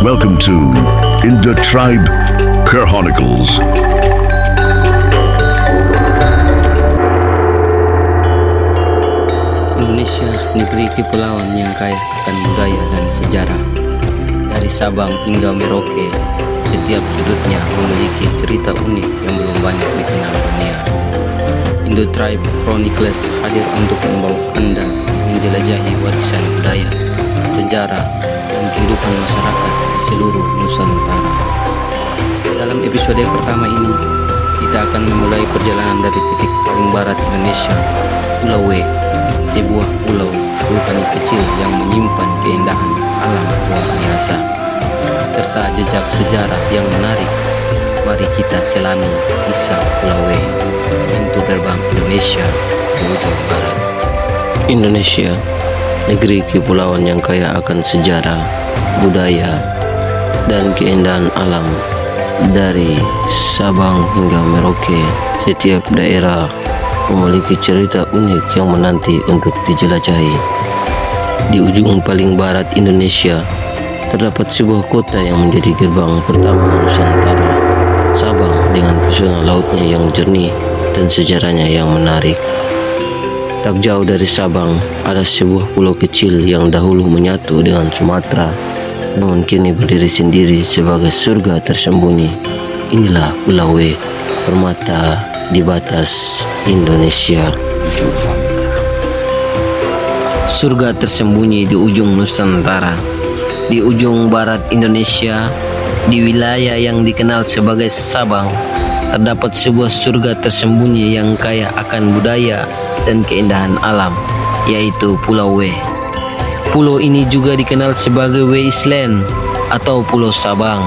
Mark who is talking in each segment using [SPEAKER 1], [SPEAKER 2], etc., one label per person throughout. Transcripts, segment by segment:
[SPEAKER 1] Welcome to Indo Tribe Chronicles.
[SPEAKER 2] Indonesia, negeri kepulauan yang kaya akan budaya dan sejarah. Dari Sabang hingga Merauke, setiap sudutnya memiliki cerita unik yang belum banyak dikenal dunia. Indo Tribe Chronicles hadir untuk membawa Anda menjelajahi warisan budaya, sejarah, dan kehidupan masyarakat di seluruh Nusantara. Dalam episode pertama ini, kita akan memulai perjalanan dari titik paling barat Indonesia, Pulau W, sebuah pulau vulkanik kecil yang menyimpan keindahan alam luar biasa serta jejak sejarah yang menarik. Mari kita selami kisah Pulau W, pintu gerbang Indonesia di ujung barat. Indonesia, negeri kepulauan yang kaya akan sejarah, budaya, dan keindahan alam. Dari Sabang hingga Merauke, setiap daerah memiliki cerita unik yang menanti untuk dijelajahi. Di ujung paling barat Indonesia, terdapat sebuah kota yang menjadi gerbang pertama Nusantara, Sabang, dengan pesona lautnya yang jernih dan sejarahnya yang menarik. Tak jauh dari Sabang, ada sebuah pulau kecil yang dahulu menyatu dengan Sumatera, namun kini berdiri sendiri sebagai surga tersembunyi. Inilah Pulau W, permata di batas Indonesia. Surga tersembunyi di ujung Nusantara, di ujung barat Indonesia, di wilayah yang dikenal sebagai Sabang, terdapat sebuah surga tersembunyi yang kaya akan budaya dan keindahan alam, yaitu Pulau W. Pulau ini juga dikenal sebagai W Island atau Pulau Sabang,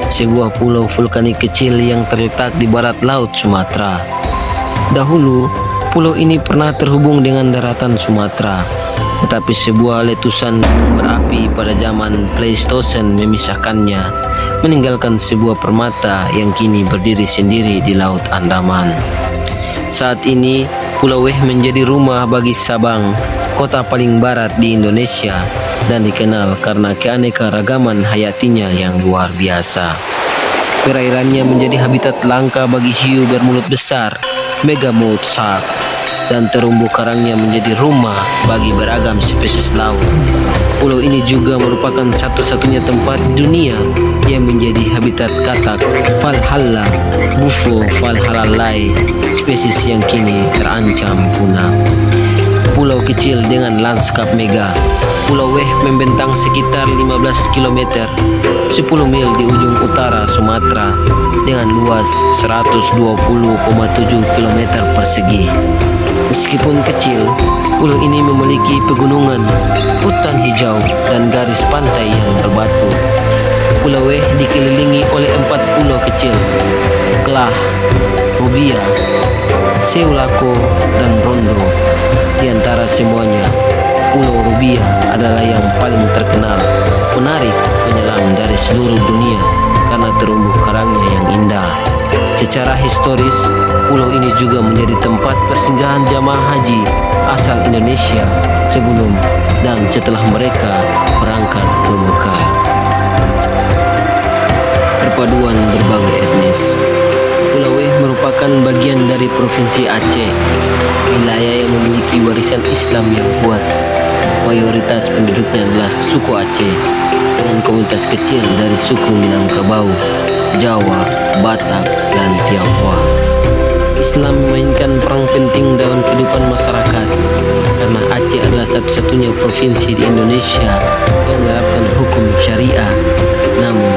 [SPEAKER 2] sebuah pulau vulkanik kecil yang terletak di barat laut Sumatera. Dahulu, pulau ini pernah terhubung dengan daratan Sumatera, tetapi sebuah letusan gunung berapi pada zaman Pleistosen memisahkannya, meninggalkan sebuah permata yang kini berdiri sendiri di Laut Andaman. Saat ini, Pulau W menjadi rumah bagi Sabang, kota paling barat di Indonesia, dan dikenal karena keanekaragaman hayatinya yang luar biasa. Perairannya menjadi habitat langka bagi hiu bermulut besar, megamouth shark, dan terumbu karangnya menjadi rumah bagi beragam spesies laut. Pulau ini juga merupakan satu-satunya tempat di dunia yang menjadi habitat katak Valhalla bufo valhallalai, spesies yang kini terancam punah. Pulau kecil dengan lanskap megah, Pulau W membentang sekitar 15 km, 10 mil di ujung utara Sumatera, dengan luas 120,7 km persegi. Meskipun kecil, pulau ini memiliki pegunungan, hutan hijau, dan garis pantai yang berbatu. Pulau W dikelilingi oleh 4 pulau kecil, Klah, Rubia, Seulako, dan Rondo. Di antara semuanya, Pulau Rubia adalah yang paling terkenal, menarik penyelam dari seluruh dunia karena terumbu karangnya yang indah. Secara historis, pulau ini juga menjadi tempat persinggahan jamaah haji asal Indonesia sebelum dan setelah mereka berangkat ke Mekah. Perpaduan berbagai etnis. Pulau W merupakan bagian dari Provinsi Aceh, wilayah yang memiliki warisan Islam yang kuat. Mayoritas penduduknya adalah suku Aceh, dengan komunitas kecil dari suku Minangkabau, Jawa, Batak, dan Tionghoa. Islam memainkan peran penting dalam kehidupan masyarakat, karena Aceh adalah satu-satunya provinsi di Indonesia yang menerapkan hukum syariah. Namun,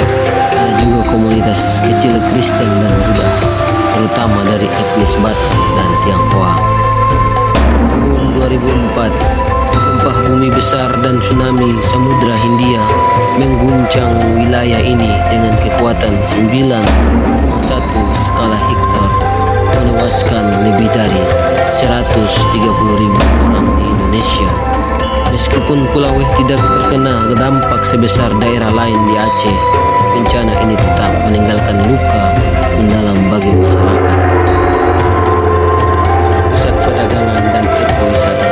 [SPEAKER 2] ada juga komunitas kecil Kristen dan Buddha, terutama dari etnis Batak dan Tionghoa. Tahun 2004, gempa bumi besar dan tsunami Samudra Hindia mengguncang wilayah ini dengan kekuatan 9,1 skala Richter, menewaskan lebih dari 130.000 orang di Indonesia. Meskipun Pulau W tidak terkena dampak sebesar daerah lain di Aceh, bencana ini tetap meninggalkan luka mendalam bagi masyarakat. Pusat perdagangan dan ekowisata.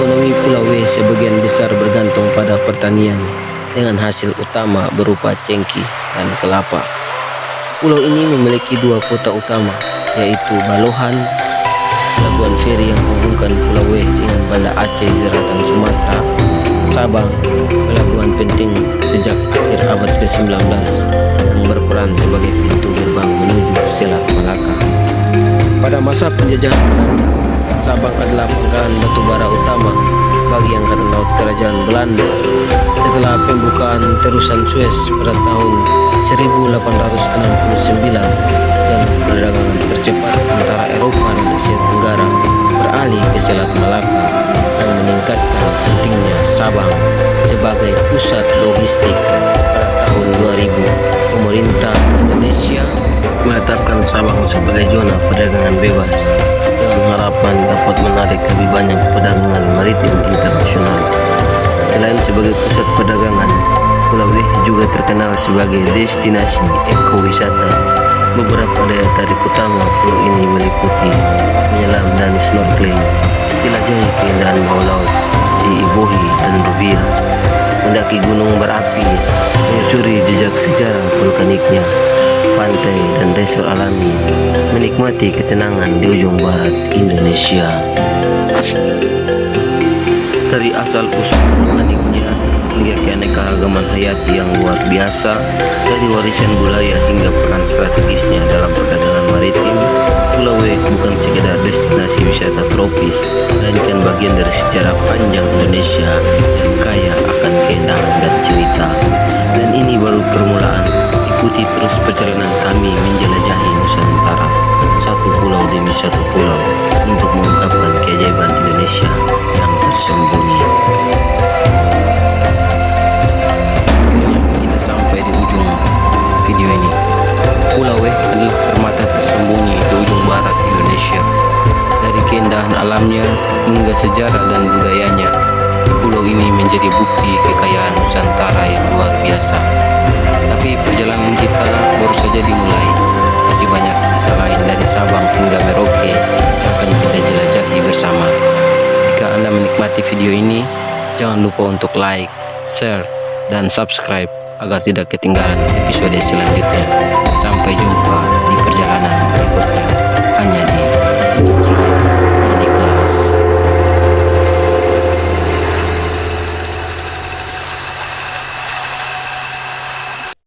[SPEAKER 2] Ekonomi Pulau W sebagian besar bergantung pada pertanian, dengan hasil utama berupa cengkih dan kelapa. Pulau ini memiliki dua kota utama, yaitu Balohan, pelabuhan feri yang menghubungkan Pulau W dengan Banda Aceh di daratan Sumatera, Sabang, pelabuhan penting sejak akhir abad ke-19 yang berperan sebagai pintu gerbang menuju Selat Malaka. Pada masa penjajahan Belanda, Sabang adalah pangkalan batubara utama bagi Angkatan Laut Kerajaan Belanda. Setelah pembukaan terusan Suez pada tahun 1869, jalur perdagangan tercepat antara Eropa dan Asia Tenggara beralih ke Selat Malaka dan meningkatkan pentingnya Sabang sebagai pusat logistik. Pada tahun 2000, pemerintah Indonesia menetapkan Sabang sebagai zona perdagangan bebas dengan harapan dapat menarik lebih banyak perdagangan maritim internasional. Selain sebagai pusat perdagangan, Pulau W juga terkenal sebagai destinasi ekowisata. Beberapa daya tarik utama pulau ini meliputi menyelam dan snorkeling, jelajahi keindahan bawah laut di Ibohi dan Rubiah, mendaki gunung berapi, menyusuri jejak sejarah vulkaniknya, pantai dan resor alami, menikmati ketenangan di ujung barat Indonesia. Dari asal usul vulkaniknya hingga keanekaragaman hayati yang luar biasa, dari warisan budaya hingga peran strategisnya dalam perdagangan maritim, Pulau W bukan sekedar destinasi wisata tropis, melainkan bagian dari sejarah panjang Indonesia yang kaya akan keindahan dan cerita. Dan ini baru permulaan. Ikuti terus perjalanan kami menjelajahi Nusantara, satu pulau demi satu pulau, untuk mengungkapkan keajaiban Indonesia yang tersembunyi. Kita sampai di ujung video ini. Pulau W adalah permata tersembunyi di ujung barat Indonesia. Dari keindahan alamnya hingga sejarah dan budayanya, pulau ini menjadi bukti kekayaan Nusantara yang luar biasa. Tapi perjalanan kita baru saja dimulai. Masih banyak kisah lain dari Sabang hingga Merauke yang akan kita jelajahi bersama. Jika Anda menikmati video ini, jangan lupa untuk like, share, dan subscribe agar tidak ketinggalan episode selanjutnya. Sampai jumpa.